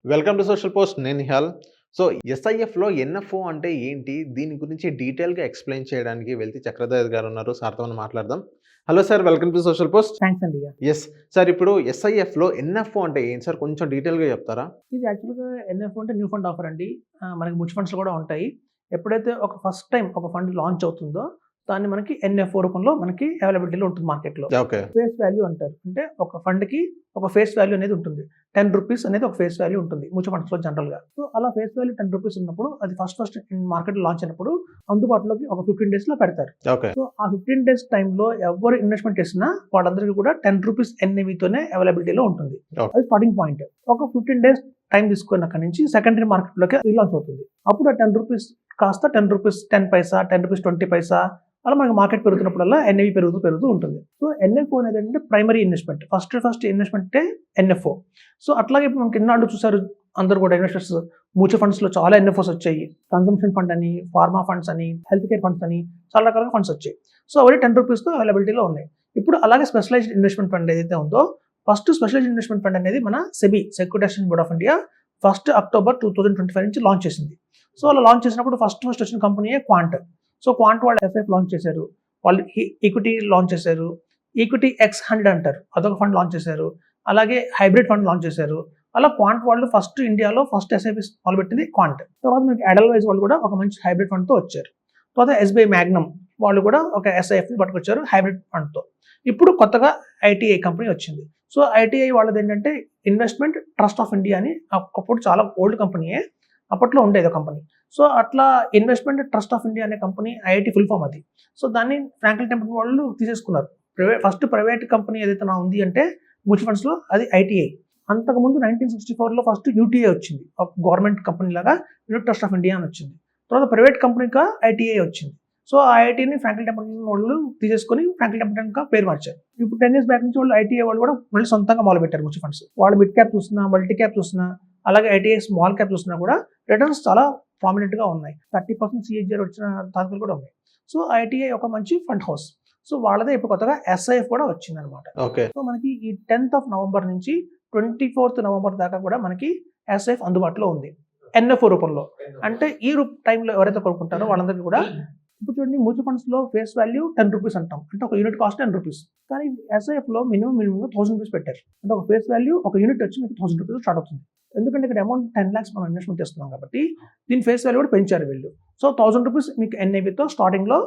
Welcome to social post. నేను Nihal. So ఎస్ఐఎఫ్లో NFO అంటే ఏంటి? దీని గురించి డీటెయిల్‌గా ఎక్స్‌ప్లెయిన్ చేయడానికి వెల్తి చక్రధర్ గారు ఉన్నారు. సార్‌తో మనం మాట్లాడదాం. Hello sir, welcome to social post. Thanks అండి. యెస్. సార్, ఇప్పుడు ఎస్ఐఎఫ్లో ఎన్ఎఫ్ఓ అంటే ఏంటి సార్? కొంచెం డీటెయిల్‌గా చెప్తారా? ఇది యాక్చువల్‌గా ఎన్ఎఫ్ అంటే న్యూ ఫండ్ ఆఫర్ అండి. మనకి మ్యూచువల్ ఫండ్స్‌లో కూడా ఉంటాయి. ఎప్పుడైతే ఒక ఫస్ట్ టైమ్ ఒక ఫండ్ లాంచ్ అవుతుందో దాన్ని మనకి ఎన్ఎఫ్ఓ రూపంలో మనకి అవైలబిలిటీలో ఉంటుంది మార్కెట్‌లో. ఓకే. ఫేస్ వాల్యూ అంటారు. అంటే ఒక ఫండ్‌కి ఒక ఫేస్ వాల్యూ అనేది ఉంటుంది. ₹10 అనేది ఒక ఫేస్ వాల్యూ ఉంటుంది మ్యూచువల్ ఫండ్స్‌లో జనరల్‌గా. సో అలా ఫేస్ వాల్యూ ₹10 ఉన్నప్పుడు అది ఫస్ట్ మార్కెట్‌లో లాంచ్ అయినప్పుడు అందుబాటులోకి ఒక 15 డేస్‌లో పెడతారు. ఓకే. సో ఆ 15 డేస్ టైమ్‌లో ఎవరు ఇన్వెస్ట్‌మెంట్ చేసినా వాళ్ళందరికీ కూడా ₹10 ఎన్ఏవీతోనే అవైలబిలిటీలో ఉంటుంది. ఓకే. అది స్టార్టింగ్ పాయింట్. ఒక 15 డేస్ టైం తీసుకున్న అక్కడి నుంచి సెకండరీ మార్కెట్‌లోకి రీలాంచ్ అవుతుంది. అప్పుడు ఆ ₹10 కాస్త ₹10, 10 పైసా, ₹10, 20 పైసా అలా మనకి మార్కెట్ పెరుగుతున్నప్పుడల్లా ఎన్ఏవి పెరుగుతూ ఉంటుంది. సో ఎన్ఎఫ్ఓ అనేది ఏంటంటే ప్రైమరీ ఇన్వెస్ట్‌మెంట్. ఫస్ట్ ఇన్వెస్ట్‌మెంటే ఎన్ఎఫ్ఓ. సో అట్లాగే ఇప్పుడు మనకి ఇన్నాళ్ళు చూసారు అందరూ కూడా ఇన్వెస్టర్స్ మ్యూచువల్ ఫండ్స్‌లో చాలా ఎన్ఎఫ్ఓస్ వచ్చాయి. కన్సంప్షన్ ఫండ్ అని, ఫార్మా ఫండ్స్ అని, హెల్త్ కేర్ ఫండ్స్ అని చాలా రకాల ఫండ్స్ వచ్చాయి. సో అవన్నీ ₹10తో అవైలబిలిటీలో ఉన్నాయి. ఇప్పుడు అలాగే స్పెషలైజ్డ్ ఇన్వెస్ట్‌మెంట్ ఫండ్ ఏదైతే ఉందో ఫస్ట్ స్పెషలైజ్డ్ ఇన్వెస్ట్‌మెంట్ ఫండ్ అనేది మన SEBI securitisation board of India 1 October 2025 నుంచి లాంచ్ చేసింది. సో అలా లాంచ్ చేసినప్పుడు ఫస్ట్ వచ్చిన కంపెనీయే క్వాంట్. సో క్వాంట్ వాళ్ళు ఎస్ఐఎఫ్ లాంచ్ చేశారు. వాళ్ళు ఈక్విటీ లాంచ్ చేశారు. ఈక్విటీ X100 అంటారు. అదొక ఫండ్ లాంచ్ చేశారు. అలాగే హైబ్రిడ్ ఫండ్ లాంచ్ చేశారు. అలా క్వాంట్ వాళ్ళు ఇండియాలో ఫస్ట్ ఎస్ఐపి మొదలుపెట్టింది క్వాంట్. తర్వాత మనకి ఎడల్వైజ్ వాళ్ళు కూడా ఒక మంచి హైబ్రిడ్ ఫండ్తో వచ్చారు. తర్వాత ఎస్బీఐ మ్యాగ్నమ్ వాళ్ళు కూడా ఒక ఎస్ఐఎఫ్ని పట్టుకొచ్చారు హైబ్రిడ్ ఫండ్తో. ఇప్పుడు కొత్తగా ఐటీఐ కంపెనీ వచ్చింది. సో ఐటీఐ వాళ్ళది ఏంటంటే ఇన్వెస్ట్మెంట్ ట్రస్ట్ ఆఫ్ ఇండియా అని అప్పుడు చాలా ఓల్డ్ కంపెనీయే. అప్పట్లో ఉండేది కంపెనీ. సో అట్లా ఇన్వెస్ట్మెంట్ ట్రస్ట్ ఆఫ్ ఇండియా అనే కంపెనీ ఐఐటి ఫుల్ ఫామ్ అది. సో దాన్ని ఫ్రాంక్లిన్ టెంపుల్ వాళ్ళు తీసేసుకున్నారు. ఫస్ట్ ప్రైవేట్ కంపెనీ ఏదైతే ఉంది అంటే మ్యూచువల్ ఫండ్స్లో అది ఐటీఐ. అంతకుముందు 1964లో ఫస్ట్ యూటీఐ వచ్చింది. ఒక గవర్నమెంట్ కంపెనీ లాగా యూనిట్ ట్రస్ట్ ఆఫ్ ఇండియా అని వచ్చింది. తర్వాత ప్రైవేట్ కంపెనీగా ఐటీఐ వచ్చింది. సో ఆ ఐటీని ఫ్రాంక్లిన్ టెంపుల్ వాళ్ళు తీసేసుకొని ఫ్రాంక్లిన్ టెంపుల్ పేరు మార్చారు. ఇప్పుడు 10 years బ్యాక్ నుంచి వాళ్ళు ఐటీఐ వాళ్ళు కూడా మళ్ళీ సొంతంగా మొదలు పెట్టారు మ్యూచువల్ ఫండ్స్. వాళ్ళు మిడ్ క్యాప్ చూసినా, మల్టీ క్యాప్ చూసినా, అలాగే ఐటీఐ స్మాల్ క్యాప్ చూసినా కూడా రిటర్న్స్ చాలా ప్రామినెంట్ గా ఉన్నాయి. 30% సిఏజిఆర్ వచ్చిన తారీఖులు కూడా ఉన్నాయి. సో ఐటీఐ ఒక మంచి ఫండ్ హౌస్. సో వాళ్ళదే ఇప్పుడు కొత్తగా ఎస్ఐఎఫ్ కూడా వచ్చింది అనమాట. ఓకే. సో మనకి ఈ 10th నవంబర్ నుంచి 24th నవంబర్ దాకా కూడా మనకి ఎస్ఐఎఫ్ అందుబాటులో ఉంది ఎన్ఎఫ్ఓ రూపంలో. అంటే ఈ టైంలో ఎవరైతే కొనుక్కుంటారో వాళ్ళందరికీ కూడా ఇప్పుడు చూడండి మ్యూచువల్ ఫండ్స్ లో ఫేస్ వాల్యూ ₹10 అంటాం. అంటే ఒక యూనిట్ కాస్ట్ ₹10. కానీ ఎస్ఐఎఫ్ లో మినిమం ₹1000 పెట్టారు. అంటే ఒక ఫేస్ వాల్యూ ఒక యూనిట్ వచ్చి మీకు ₹1000 స్టార్ట్ అవుతుంది. ఎందుకంటే ఇక్కడ అమౌంట్ 10 lakhs మనం ఇన్వెస్ట్మెంట్ చేస్తున్నాం కాబట్టి దీని ఫేస్ వాల్యూ కూడా పెంచారు వీళ్ళు. సో ₹1000 మీకు ఎన్ఏవితో స్టార్టింగ్ లో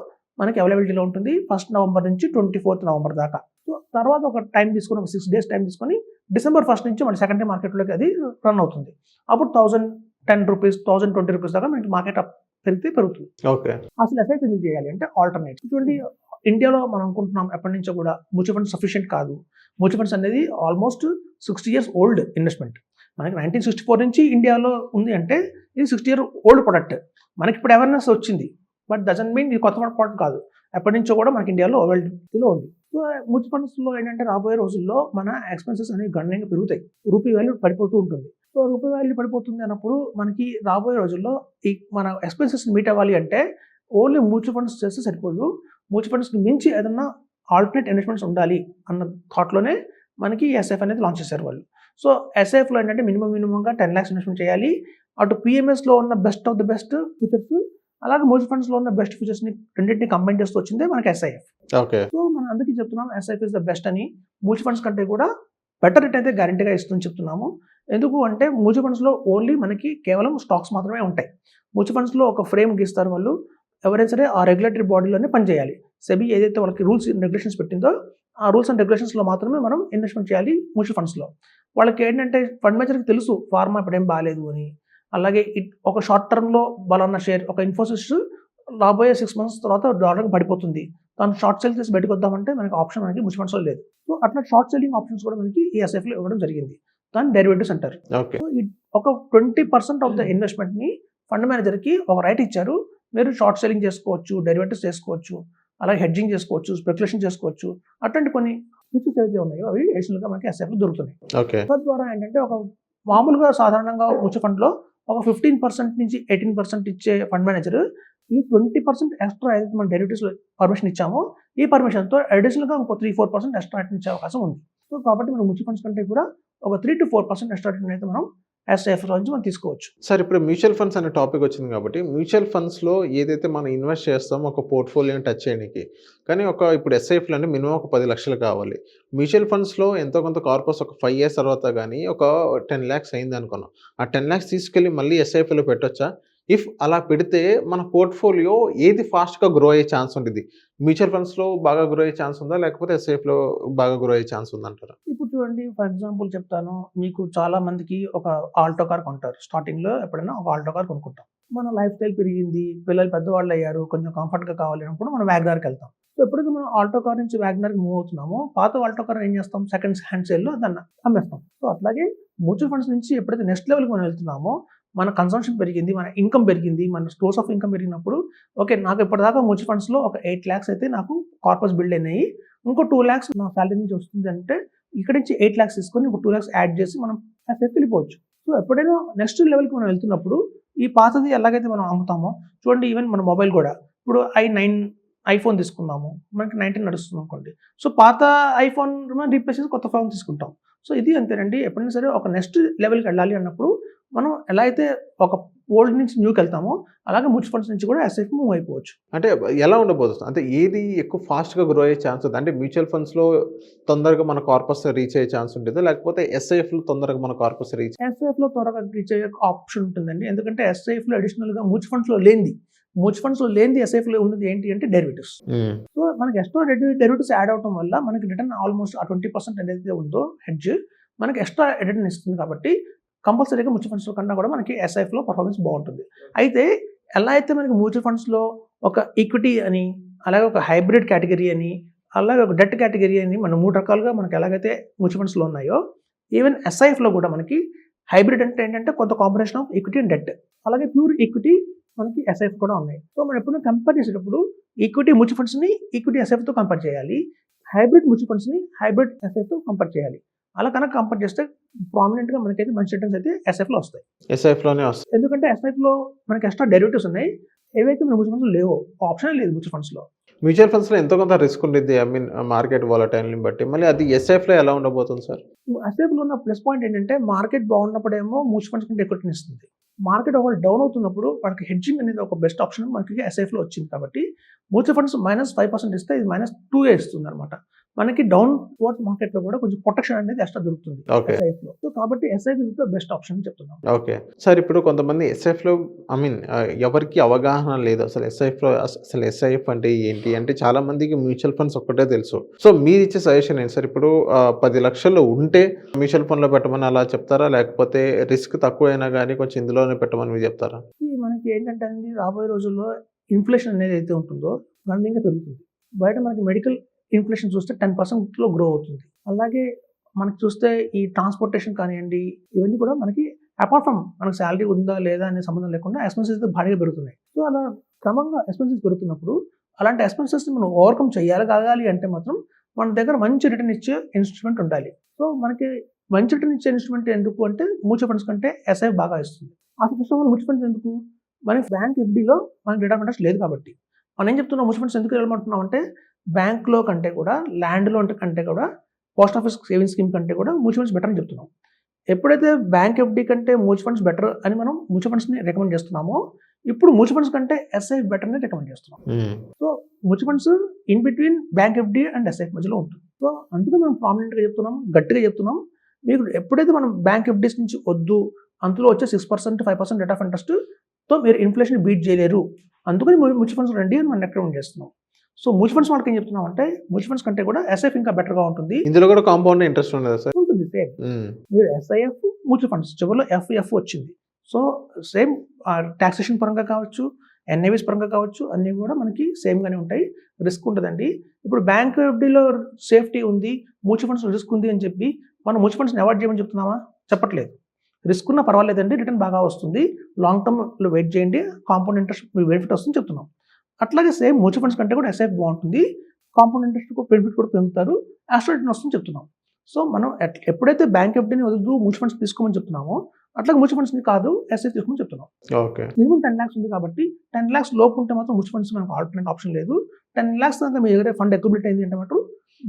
మనకి అవైలబిలిటీలో ఉంటుంది 1 నవంబర్ నుంచి 24th నవంబర్ దాకా. సో తర్వాత ఒక టైం తీసుకొని ఒక 6 days టైం తీసుకొని డిసెంబర్ 1 నుంచి మన సెకండరీ మార్కెట్లోకి అది రన్ అవుతుంది. అప్పుడు ₹1010, ₹1020 దాకా మనకి మార్కెట్ పెరుగుతుంది. ఓకే. అసలు ఎస్ఐపి ఎందుకు చేయాలి అంటే ఆల్టర్నేట్. చూడండి ఇండియాలో మనం అనుకుంటున్నాం ఎప్పటి నుంచో కూడా మ్యూచువల్ ఫండ్స్ సఫిషియెంట్ కాదు. మ్యూచువల్ ఫండ్స్ అనేది ఆల్మోస్ట్ 60 years ఓల్డ్ ఇన్వెస్ట్మెంట్. మనకి 1964 నుంచి ఇండియాలో ఉంది అంటే ఇది 60 year ఓల్డ్ ప్రొడక్ట్. మనకి ఇప్పుడు అవేర్నెస్ వచ్చింది. బట్ డజంట్ మీన్ ఇది కొత్త ప్రొడక్ట్ కాదు. ఎప్పటి నుంచో కూడా మనకి ఇండియాలో అవైలబిలిటీలో ఉంది. సో మ్యూచువల్ ఫండ్స్లో ఏంటంటే రాబోయే రోజుల్లో మన ఎక్స్పెన్సెస్ అనేవి గణనీయంగా పెరుగుతాయి. రూపీ వాల్యూ పడిపోతూ ఉంటుంది. సో రూపీ వాల్యూ పడిపోతుంది అన్నప్పుడు మనకి రాబోయే రోజుల్లో ఈ మన ఎక్స్పెన్సెస్ మీట్ అవ్వాలి అంటే ఓన్లీ మ్యూచువల్ ఫండ్స్ చేస్తే సరిపోదు. మ్యూచువల్ ఫండ్స్కి మించి ఏదన్నా ఆల్టర్నేట్ ఇన్వెస్ట్మెంట్స్ ఉండాలి అన్న థాట్లోనే మనకి ఎస్ఐఎఫ్ అనేది లాంచ్ చేశారు వాళ్ళు. సో ఎస్ఐఎఫ్లో ఏంటంటే మినిమంగా 10 lakhs ఇన్వెస్ట్మెంట్ చేయాలి. అటు పిఎంఎస్లో ఉన్న best of the best features, అలాగే మ్యూచువల్ ఫండ్స్లో ఉన్న బెస్ట్ ఫీచర్స్ని రెండింటిని కంబైన్ చేస్తూ వచ్చిందే మనకి ఎస్ఐఎఫ్. ఓకే. సో మనం అందుకే చెప్తున్నాం ఎస్ఐఎఫ్ ఇస్ ద బెస్ట్ అని. మ్యూచువల్ ఫండ్స్ కంటే కూడా బెటర్ రేట్ అయితే గ్యారంటీగా ఇస్తుందని చెప్తున్నాము. ఎందుకు అంటే మ్యూచువల్ ఫండ్స్లో ఓన్లీ మనకి కేవలం స్టాక్స్ మాత్రమే ఉంటాయి. మ్యూచువల్ ఫండ్స్లో ఒక ఫ్రేమ్ గీస్తారు వాళ్ళు. ఎవరైనా సరే ఆ రెగ్యులేటరీ బాడీలోనే పనిచేయాలి. సెబీ ఏదైతే వాళ్ళకి రూల్స్ అండ్ రెగ్యులేషన్స్ పెట్టిందో ఆ రూల్స్ అండ్ రెగ్యులేషన్స్లో మాత్రమే మనం ఇన్వెస్ట్మెంట్ చేయాలి మ్యూచువల్ ఫండ్స్లో. వాళ్ళకి ఏంటంటే ఫండ్ మేనేజర్కి తెలుసు ఫార్మా ఇప్పుడు ఏం బాగాలేదు అని. అలాగే ఒక షార్ట్ టర్మ్లో బలానా షేర్ ఒక ఇన్ఫోసిస్ రాబోయే 6 months తర్వాత డాలర్ పడిపోతుంది. దాన్ని షార్ట్ సెల్ చేసి బయటకు వద్దామంటే మనకి ఆప్షన్ మనకి మ్యూచువల్ ఫండ్స్లో లేదు. సో అట్లా షార్ట్ సెల్లింగ్ ఆప్షన్స్ కూడా మనకి ఈ ఎస్ఐఎఫ్లో ఇవ్వడం జరిగింది. దాన్ని డెరివేటివ్స్ అంటారు. ఓకే. సో ఒక 20% ఆఫ్ ద ఇన్వెస్ట్మెంట్ని ఫండ్ మేనేజర్కి ఒక రైట్ ఇచ్చారు. మీరు షార్ట్ సెల్లింగ్ చేసుకోవచ్చు, డెరివేటివ్స్ చేసుకోవచ్చు, అలాగే హెడ్జింగ్ చేసుకోవచ్చు, స్పెక్యులేషన్ చేసుకోవచ్చు. అట్లాంటి కొన్ని ఫీచర్స్ ఏవైతే ఉన్నాయో అవి అడిషనల్గా మనకి ఎస్ఐఎఫ్లో దొరుకుతున్నాయి. ఓకే. తద్వారా ఏంటంటే ఒక మామూలుగా సాధారణంగా మ్యూచువల్ ఫండ్లో ఒక 15% నుంచి 18% ఇచ్చే ఫండ్ మేనేజర్ ఈ 20% ఎక్స్ట్రా ఏదైతే మనం డెరివేటివ్స్ పర్మిషన్ ఇచ్చామో ఈ పర్మిషన్తో అడిషనల్గా ఇంకో 3-4% ఎక్స్ట్రా ఇచ్చే అవకాశం ఉంది. సో కాబట్టి మనం మ్యూచువల్ ఫండ్స్ కంటే కూడా ఒక 3 to 4% ఎక్స్ట్రా అయితే మనం ఎస్ఐఎఫ్ నుంచి మనం తీసుకోవచ్చు. సార్ ఇప్పుడు మ్యూచువల్ ఫండ్స్ అనే టాపిక్ వచ్చింది కాబట్టి మ్యూచువల్ ఫండ్స్లో ఏదైతే మనం ఇన్వెస్ట్ చేస్తామో ఒక పోర్ట్ఫోలియోని టచ్ చేయడానికి, కానీ ఇప్పుడు ఎస్ఐఎఫ్లో అంటే మినిమం ఒక 10 లక్షలు కావాలి. మ్యూచువల్ ఫండ్స్లో ఎంతో కొంత కార్పస్ ఒక 5 ఇయర్స్ తర్వాత కానీ ఒక 10 lakhs అయింది అనుకున్నాం, ఆ 10 lakhs తీసుకెళ్ళి మళ్ళీ ఎస్ఐఎఫ్లో పెట్టొచ్చా? ఇఫ్ అలా పెడితే మన పోర్ట్ఫోలియో ఏది ఫాస్ట్గా గ్రో అయ్యే ఛాన్స్ ఉంటుంది? మ్యూచువల్ ఫండ్స్లో బాగా గ్రో అయ్యే ఛాన్స్ ఉందా, లేకపోతే ఎస్ఐఎఫ్లో బాగా గ్రో అయ్యే ఛాన్స్ ఉందంటారా? ఇప్పుడు చూడండి, ఫర్ ఎగ్జాంపుల్ చెప్తాను మీకు. చాలా మందికి ఒక ఆల్టో కార్ కొంటారు. స్టార్టింగ్లో ఎప్పుడైనా ఒక ఆల్టో కార్ కొనుక్కుంటాం. మన లైఫ్ స్టైల్ పెరిగింది, పిల్లలు పెద్దవాళ్ళు అయ్యారు, కొంచెం కంఫర్ట్గా కావాలి అన్నప్పుడు మనం వ్యాగనార్కి వెళ్తాం. సో ఎప్పుడైతే మనం ఆల్టో కార్ నుంచి వ్యాగనార్కి మూవ్ అవుతున్నామో, పాత ఆల్టో కార్ ఏం చేస్తాం, సెకండ్ హ్యాండ్ సేల్లో దాన్ని అమ్మేస్తాం. సో అట్లాగే మ్యూచువల్ ఫండ్స్ నుంచి ఎప్పుడైతే నెక్స్ట్ లెవెల్కి మనం వెళ్తున్నామో, మన కన్సంప్షన్ పెరిగింది, మన ఇన్కమ్ పెరిగింది, మన సోర్స్ ఆఫ్ ఇన్కమ్ పెరిగినప్పుడు ఓకే, నాకు ఇప్పటిదాకా మ్యూచువల్ ఫండ్స్లో ఒక 8 lakhs అయితే నాకు కార్పస్ బిల్డ్ అయినాయి, ఇంకో 2 lakhs నా శాలరీ నుంచి వస్తుంది అంటే ఇక్కడ నుంచి 8 lakhs తీసుకొని ఇంకో 2 lakhs యాడ్ చేసి మనం ఎస్ఐఎఫ్ వెళ్ళిపోవచ్చు. సో ఎప్పుడైనా నెక్స్ట్ లెవెల్కి మనం వెళ్తున్నప్పుడు ఈ పాతది ఎలాగైతే మనం అమ్ముతామో, చూడండి ఈవెన్ మన మొబైల్ కూడా ఇప్పుడు ఐఫోన్ తీసుకుందాము, మనకి 19 నడుస్తుంది అనుకోండి. సో పాత ఐఫోన్ మనం రీప్లేస్ చేసి కొత్త ఫోన్ తీసుకుంటాం. సో ఇది అంతేనండి. ఎప్పుడైనా సరే ఒక నెక్స్ట్ లెవెల్కి వెళ్ళాలి అన్నప్పుడు మనం ఎలా అయితే ఒక ఓల్డ్ నుంచి న్యూకి వెళ్తామో, అలాగే మ్యూచువల్ ఫండ్స్ నుంచి కూడా ఎస్ఐఎఫ్ మూవ్ అయిపోవచ్చు. అంటే ఎలా ఉండబోతుంది, అంటే ఏది ఎక్కువ ఫాస్ట్గా గ్రో అయ్యే ఛాన్స్ ఉంది? అంటే మ్యూచువల్ ఫండ్స్లో తొందరగా మన కార్పస్ రీచ్ అయ్యే ఛాన్స్ ఉంటుందా, లేకపోతే ఎస్ఐఎఫ్లో తొందరగా మన కార్పస్ రీచ్? ఎస్ఐఎఫ్లో త్వరగా రీచ్ అయ్యే ఆప్షన్ ఉంటుందండి. ఎందుకంటే ఎస్ఐఎఫ్లో అడిషనల్గా మ్యూచువల్ ఫండ్స్లో లేనిది ఎస్ఐఎఫ్లో ఉన్నది ఏంటి అంటే డెరివేటివ్స్. సో మనకి ఎక్స్ట్రా డెరివేటివ్స్ యాడ్ అవడం వల్ల మనకి రిటర్న్ ఆల్మోస్ట్ ఆ 20% ఏదైతే ఉందో హెడ్జ్ మనకి ఎక్స్ట్రా రిటర్న్ ఇస్తుంది. కాబట్టి కంపల్సరీగా మ్యూచువల్ ఫండ్స్లో కన్నా కూడా మనకి ఎస్ఐఎఫ్లో పర్ఫార్మెన్స్ బాగుంటుంది. అయితే ఎలా అయితే మనకి మ్యూచువల్ ఫండ్స్లో ఒక ఈక్విటీ అని, అలాగే ఒక హైబ్రిడ్ కేటగిరీ అని, అలాగే ఒక డెట్ కేటగిరీ అని, మన 3 రకాలుగా మనకి ఎలాగైతే మ్యూచువల్ ఫండ్స్లో ఉన్నాయో, ఈవెన్ ఎస్ఐఎఫ్లో కూడా మనకి హైబ్రిడ్ అంటే ఏంటంటే కొంత combination of equity and debt, అలాగే ప్యూర్ ఈక్విటీ మనకి ఎస్ఐఎఫ్ కూడా ఉన్నాయి. సో మనం ఎప్పుడైనా కంపేర్ చేసేటప్పుడు ఈక్విటీ మ్యూచువల్ ఫండ్స్ని ఈక్విటీ ఎస్ఐఎఫ్తో కంపేర్ చేయాలి, హైబ్రిడ్ మ్యూచువల్ ఫండ్స్ని హైబ్రిడ్ ఎస్ఐఎఫ్తో కంపేర్ చేయాలి. అలా కనుక కంపేర్ చేస్తే ప్రామినెంట్గా మనకైతే మంచి రిటర్న్స్ అయితే ఎస్ఐఎఫ్లో వస్తాయి. ఎస్ఐఎఫ్లోనే వస్తాయి. ఎందుకంటే ఎస్ఐఎఫ్లో మనకి ఎక్స్ట్రా డెరివేటివ్స్ ఉన్నాయి, ఏవైతే మన మ్యూచువల్ ఫండ్స్లో లేవో. ఆప్షన్ లేదు మ్యూచువల్ ఫండ్స్లో. మ్యూచువల్ ఫండ్స్లో ఎంతో కొంత రిస్క్ ఉంటుంది, మార్కెట్ వాలటైల్ని బట్టి. మళ్ళీ అది ఎస్ఐఎఫ్లో ఎలా ఉండబోతుంది సార్? ఎస్ఐఎఫ్లో ఉన్న ప్లస్ పాయింట్ ఏంటంటే మార్కెట్ బాగున్నప్పుడేమో మ్యూచువల్ ఫండ్స్ కంటే ఎక్కువ రిటర్న్ ఇస్తుంది. మార్కెట్ ఒకవేళ డౌన్ అవుతున్నప్పుడు మనకి హెడ్జింగ్ అనేది ఒక బెస్ట్ ఆప్షన్ మనకి ఎస్ఐఎఫ్లో వచ్చింది. కాబట్టి మ్యూచువల్ ఫండ్స్ -5% ఇస్తే ఇది -2 ఇస్తుంది అనమాట. మనకి డౌన్ వర్డ్ మార్కెట్లో కూడా కొంచెం ప్రొటెక్షన్ అనేది ఎక్స్ట్రా దొరుకుతుంది ఎస్ఐఎఫ్లో. సో కాబట్టి SIF is the best option చెప్తున్నాం. ఓకే సార్, ఇప్పుడు కొంతమంది ఎస్ఐఎఫ్లో ఎవరికి అవగాహన లేదు అసలు ఎస్ఐఎఫ్లో. అసలు ఎస్ఐఎఫ్ అంటే ఏంటి అంటే చాలా మందికి మ్యూచువల్ ఫండ్స్ ఒక్కటే తెలుసు. సో మీరు ఇచ్చే సజెషన్ ఏంటి సార్? ఇప్పుడు 10 లక్షలు ఉంటే మ్యూచువల్ ఫండ్లో పెట్టమని అలా చెప్తారా, లేకపోతే రిస్క్ తక్కువైనా కానీ కొంచెం ఇందులోనే పెట్టమని మీరు చెప్తారా? మనకి ఏంటంటే అండి, రాబోయే రోజుల్లో ఇన్ఫ్లేషన్ అనేది అయితే ఉంటుందో గణనీయంగా పెరుగుతుంది. బయట మనకి మెడికల్ ఇన్ఫ్లేషన్ చూస్తే 10%లో గ్రో అవుతుంది. అలాగే మనకి చూస్తే ఈ ట్రాన్స్పోర్టేషన్ కానివ్వండి, ఇవన్నీ కూడా మనకి అపార్ట్ ఫ్రమ్ మనకి శాలరీ ఉందా లేదా అనే సంబంధం లేకుండా ఎక్స్పెన్సెస్ భారీగా పెరుగుతున్నాయి. సో అలా క్రమంగా ఎక్స్పెన్సెస్ పెరుగుతున్నప్పుడు అలాంటి ఎక్స్పెన్సెస్ని మనం ఓవర్కమ్ కాగాలి అంటే మాత్రం మన దగ్గర మంచి రిటర్న్ ఇచ్చే ఇన్స్ట్రుమెంట్ ఉండాలి. సో మనకి మంచి రిటర్న్ ఇచ్చే ఇన్స్ట్రుమెంట్ ఎందుకు అంటే మ్యూచువల్ ఫండ్స్ కంటే ఎస్ఐఎఫ్ బాగా ఇస్తుంది. అసలు first of all mutual funds ఎందుకు? మనకి బ్యాంక్ ఎఫ్డీలో మనకి రేట్ ఆఫ్ ఇంట్రెస్ట్ లేదు కాబట్టి మనం ఏం చెప్తున్నాం, మ్యూచువల్ ఫండ్స్ ఎందుకు వెళ్ళమంటున్నాం అంటే బ్యాంక్లో కంటే కూడా, ల్యాండ్లో కంటే కూడా, పోస్ట్ ఆఫీస్ సేవింగ్స్ స్కీమ్ కంటే కూడా మ్యూచువల్ ఫండ్స్ బెటర్ అని చెప్తున్నాం. ఎప్పుడైతే బ్యాంక్ ఎఫ్డీ కంటే మ్యూచువల్ ఫండ్స్ బెటర్ అని మనం మ్యూచువల్ ఫండ్స్ని రికమెండ్ చేస్తున్నామో, ఇప్పుడు మ్యూచువల్ ఫండ్స్ కంటే ఎస్ఐఎఫ్ బెటర్ అని రికమెండ్ చేస్తున్నాం. So mutual funds in between bank FD and SIF మధ్యలో ఉంటుంది. సో అందుకే మనం ప్రామినెంట్గా చెప్తున్నాం, గట్టిగా చెప్తున్నాం. మీకు ఎప్పుడైతే మనం బ్యాంక్ ఎఫ్డీస్ నుంచి వద్దు, అందులో వచ్చే 6%, 5% రేట్ ఆఫ్ ఇంట్రెస్ట్తో మీరు ఇన్ఫ్లేషన్ బీట్ చేయలేరు, అందుకని మ్యూచువల్ ఫండ్స్ రండి అని మనం రికమెండ్ చేస్తున్నాం. సో మ్యూచువల్ ఫండ్స్ వాళ్ళకి ఏం చెప్తున్నాం అంటే మ్యూచువల్ ఫండ్స్ కంటే కూడా ఎస్ఐఎఫ్ ఇంకా బెటర్గా ఉంటుంది. ఇందులో కూడా కాంపౌండ్ ఇంట్రెస్ట్ ఉండదు సార్? ఉంటుంది సేమ్. మీరు ఎస్ఐఎఫ్ మ్యూచువల్ ఫండ్స్ చివరిలో ఎఫ్ వచ్చింది. సో సేమ్ టాక్సేషన్ పరంగా కావచ్చు, ఎన్ఐవిస్ పరంగా కావచ్చు, అన్నీ కూడా మనకి సేమ్గానే ఉంటాయి. రిస్క్ ఉంటుందండి. ఇప్పుడు బ్యాంక్ ఎఫ్డీలో సేఫ్టీ ఉంది, మ్యూచువల్ ఫండ్స్ రిస్క్ ఉంది అని చెప్పి మనం మ్యూచువల్ ఫండ్స్ని అవాయిడ్ చేయమని చెప్తున్నామా? చెప్పట్లేదు. రిస్క్ ఉన్నా పర్వాలేదండి, రిటర్న్ బాగా వస్తుంది, లాంగ్ టర్మ్లో వెయిట్ చేయండి, కాంపౌండ్ ఇంట్రెస్ట్ బెనిఫిట్ వస్తుందని చెప్తున్నాం. అట్లాగే సేమ్ మ్యూచువల్ ఫండ్స్ కంటే కూడా ఎస్ఐఎఫ్ బాగుంటుంది, కాంపౌండ్ ఇంట్రెస్ట్ బెనిఫిట్ కూడా పెంచుతారు, ఎక్స్ట్రా రిటర్న్ వస్తుందని చెప్తున్నాం. సో మనం ఎప్పుడైతే బ్యాంక్ ఎఫ్డీని వద్దు మ్యూచువల్ ఫండ్స్ తీసుకోమని చెప్తున్నామో, అట్లాగే మ్యూచువల్ ఫండ్స్ని కాదు ఎస్ఐఎఫ్ తీసుకోమని చెప్తున్నాం. మినిమం 10 lakhs ఉంది కాబట్టి 10 lakhs లోపు ఉంటే మాత్రం మ్యూచువల్ ఫండ్స్ మనకు ఆల్టర్నేట్ ఆప్షన్ లేదు. 10 lakhs దాకా మీ దగ్గర ఫండ్ అక్యుములేట్ అయింది అంటే మాత్రం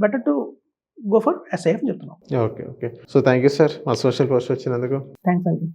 better to go for SIF చెప్తున్నాం. Okay. So thank you sir మా సోషల్ పోస్ట్ వచ్చినందుకు. థ్యాంక్స్ అండి.